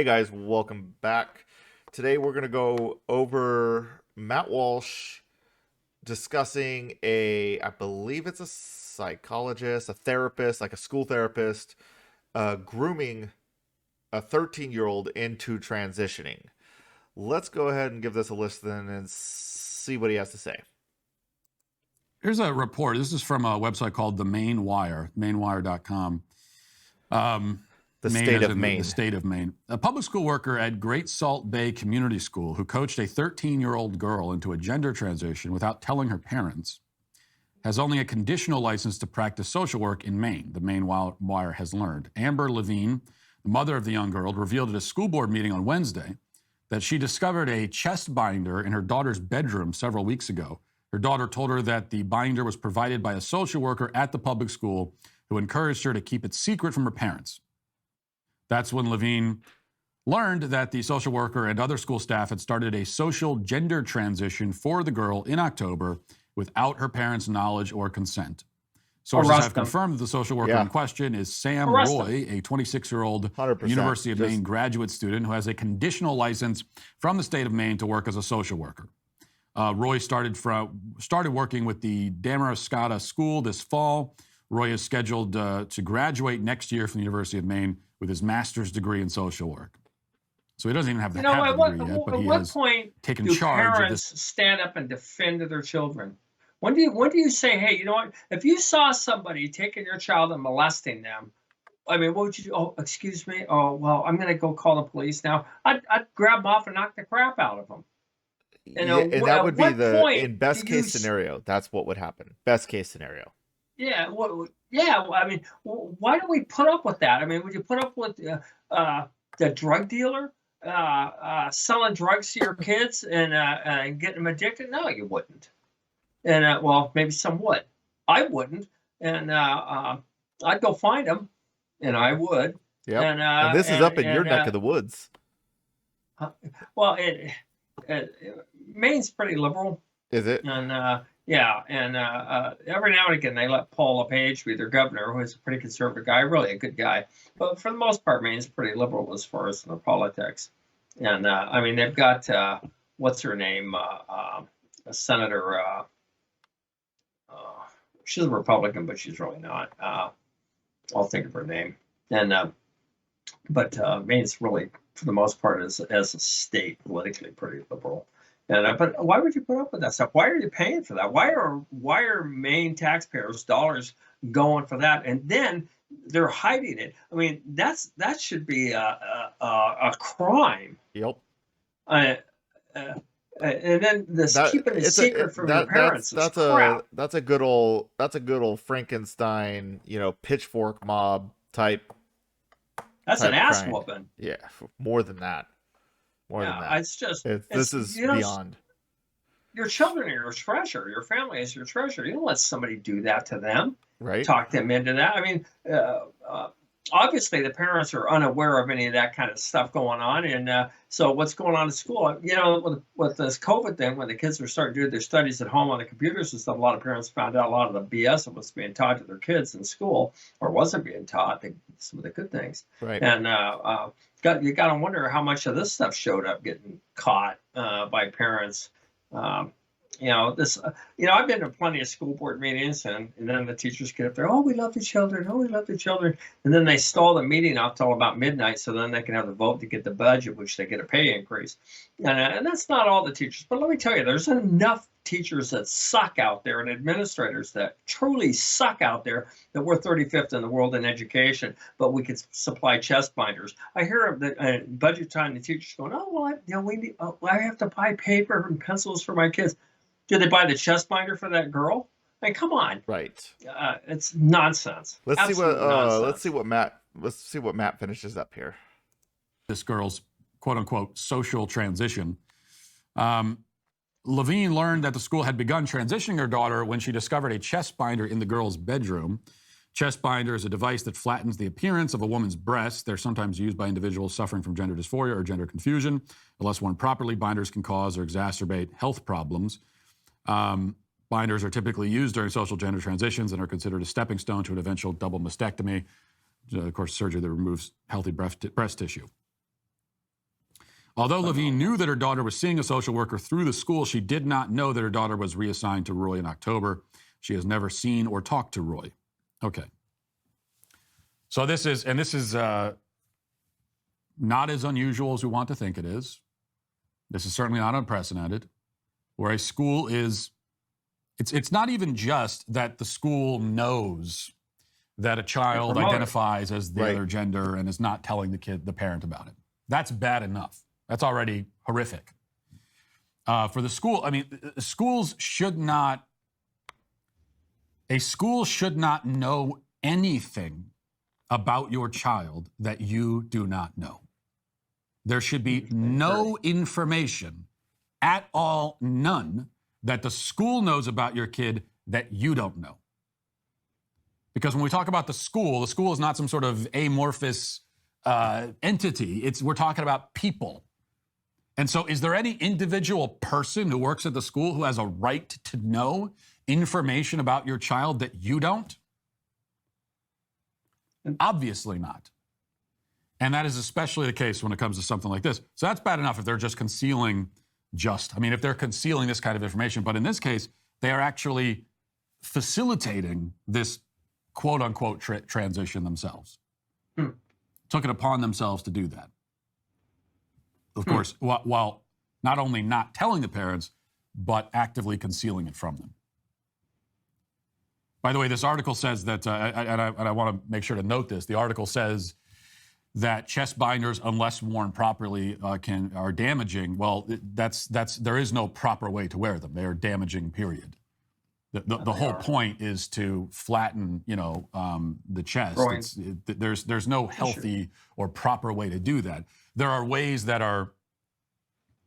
Hey guys, welcome back. Today we're going to go over Matt Walsh discussing I believe it's a psychologist, a therapist, like a school therapist, grooming a 13-year-old into transitioning. Let's go ahead and give this a listen and see what he has to say. Here's a report. This is from a website called The Maine Wire, mainwire.com. The state of Maine. The state of Maine. A public school worker at Great Salt Bay Community School who coached a 13-year-old girl into a gender transition without telling her parents has only a conditional license to practice social work in Maine, the Maine Wire has learned. Amber Levine, the mother of the young girl, revealed at a school board meeting on Wednesday that she discovered a chest binder in her daughter's bedroom several weeks ago. Her daughter told her that the binder was provided by a social worker at the public school who encouraged her to keep it secret from her parents. That's when Levine learned that the social worker and other school staff had started a social gender transition for the girl in October without her parents' knowledge or consent. Sources have confirmed that the social worker in question is Sam Roy, a 26-year-old University of Maine graduate student who has a conditional license from the state of Maine to work as a social worker. Roy started working with the Damariscotta School this fall. Roy is scheduled to graduate next year from the University of Maine with his master's degree in social work. So he doesn't even have the degree yet, but he has taken charge of this. Parents stand up and defend their children? When do you say, hey, you know what? If you saw somebody taking your child and molesting them, I mean, what would you do? Oh, excuse me. Oh, well, I'm going to go call the police now. I'd grab them off and knock the crap out of them. And that would be in best case scenario. That's what would happen. Best case scenario. Yeah. I mean, why do we put up with that? I mean, would you put up with the drug dealer selling drugs to your kids and getting them addicted? No, you wouldn't. And well, maybe some would. I wouldn't. And I'd go find them, and I would. Yeah. And this is up in your neck of the woods. Well, Maine's pretty liberal. Is it? And yeah, and every now and again they let Paul LePage be their governor, who is a pretty conservative guy, really a good guy. But for the most part, Maine's pretty liberal as far as their politics. And I mean, they've got what's her name, Senator. She's a Republican, but she's really not. I'll think of her name. And but Maine's really, for the most part, as a state, politically pretty liberal. And but why would you put up with that stuff? Why are you paying for that? Why are Maine taxpayers' dollars going for that? And then they're hiding it. I mean, that should be a crime. Yep. And then keeping it secret from your parents. That's a good old Frankenstein, pitchfork mob type. That's an ass whooping. Yeah, more than that. More than that. This is beyond. Your children are your treasure. Your family is your treasure. You don't let somebody do that to them. Right. Talk them into that. I mean, obviously the parents are unaware of any of that kind of stuff going on. And so what's going on in school, with this COVID thing, when the kids were starting to do their studies at home on the computers and stuff, a lot of parents found out a lot of the BS that was being taught to their kids in school, or wasn't being taught, some of the good things. Right. And you got to wonder how much of this stuff showed up getting caught by parents. I've been to plenty of school board meetings, and then the teachers get up there, oh, we love the children, oh, we love the children. And then they stall the meeting out till about midnight so then they can have the vote to get the budget, which they get a pay increase. And that's not all the teachers. But let me tell you, there's enough teachers that suck out there and administrators that truly suck out there that we're 35th in the world in education, but we could supply chest binders. I hear that budget time, the teachers going, oh, well, I have to buy paper and pencils for my kids. Did they buy the chest binder for that girl? I mean, come on. Right. It's nonsense. Let's see what Matt finishes up here. This girl's quote unquote social transition. Levine learned that the school had begun transitioning her daughter when she discovered a chest binder in the girl's bedroom. Chest binder is a device that flattens the appearance of a woman's breast. They're sometimes used by individuals suffering from gender dysphoria or gender confusion. Unless worn properly, binders can cause or exacerbate health problems. Binders are typically used during social gender transitions and are considered a stepping stone to an eventual double mastectomy, of course, surgery that removes healthy breast tissue. Although Levine knew that her daughter was seeing a social worker through the school, she did not know that her daughter was reassigned to Roy in October. She has never seen or talked to Roy. Okay. So this is not as unusual as we want to think it is. This is certainly not unprecedented, where a school is, it's not even just that the school knows that a child identifies as the other gender and is not telling the parent about it. That's bad enough. That's already horrific. For the school, I mean, a school should not know anything about your child that you do not know. There should be no information at all, none, that the school knows about your kid that you don't know. Because when we talk about the school is not some sort of amorphous entity. We're talking about people. And so is there any individual person who works at the school who has a right to know information about your child that you don't? Obviously not. And that is especially the case when it comes to something like this. So that's bad enough if they're just concealing if they're concealing this kind of information. But in this case, they are actually facilitating this quote unquote transition themselves. Took it upon themselves to do that. Of course, while not only not telling the parents, but actively concealing it from them. By the way, this article says that, and I want to make sure to note this, the article says that chest binders, unless worn properly, are damaging. Well, there is no proper way to wear them. They are damaging, period. The whole point is to flatten, the chest. There's no healthy or proper way to do that. There are ways that are,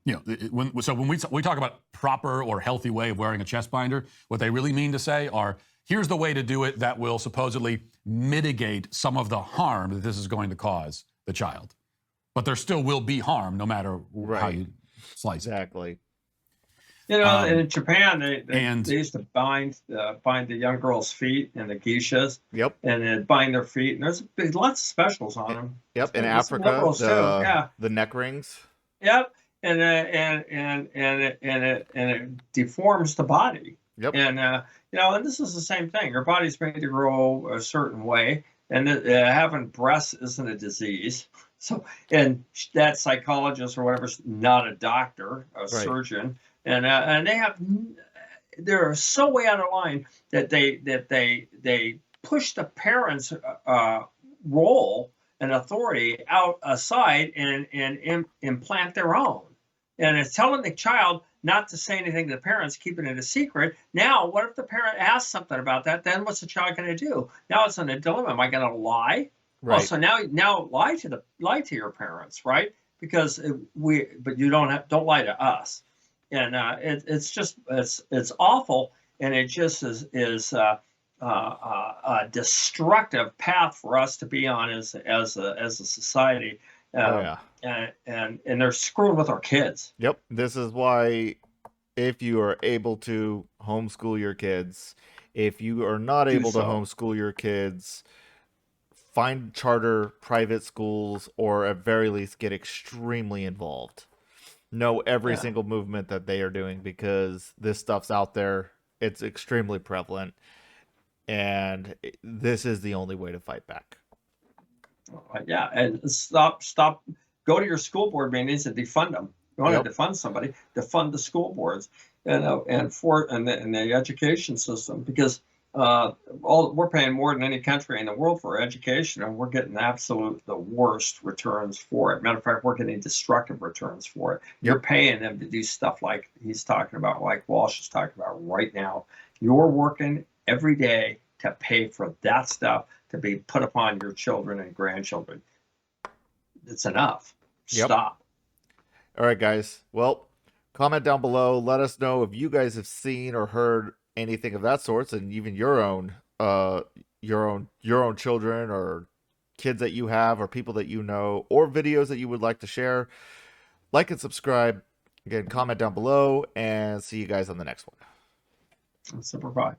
when we talk about proper or healthy way of wearing a chest binder, what they really mean to say are, here's the way to do it that will supposedly mitigate some of the harm that this is going to cause the child. But there still will be harm no matter how you slice it. Exactly. And in Japan, they used to bind the young girls' feet and the geishas. Yep. And then bind their feet. And there's lots of specials on them. Yep. In Africa, the neck rings. Yep. And it deforms the body. Yep. And and this is the same thing. Your body's made to grow a certain way, and having breasts isn't a disease. So, and that psychologist or whatever's not a doctor, a surgeon. And they're so way out of line that they push the parents' role and authority aside and implant their own. And it's telling the child not to say anything to the parents, keeping it a secret. Now, what if the parent asks something about that? Then what's the child going to do? Now it's in a dilemma. Am I going to lie? Right. Well, so now lie to your parents, right? Because but you don't lie to us. And it's awful, and it just is a destructive path for us to be on as a society. And they're screwing with our kids. Yep. This is why, if you are able to homeschool your kids, if you are not able to homeschool your kids, find charter private schools, or at very least get extremely involved. Know every single movement that they are doing, because this stuff's out there. It's extremely prevalent, and this is the only way to fight back. And stop. Go to your school board meetings and defund them. You want to defund somebody, defund the school boards and the education system, because we're paying more than any country in the world for education, and we're getting the worst returns for it. Matter of fact, we're getting destructive returns for it. You're paying them to do stuff like he's talking about, like Walsh is talking about right now. You're working every day to pay for that stuff to be put upon your children and grandchildren. It's enough. Stop. All right, guys. Well, comment down below. Let us know if you guys have seen or heard anything of that sort, and even your own children or kids that you have, or people that you know, or videos that you would like to share. Like and subscribe. Again, comment down below, and see you guys on the next one. Super bye.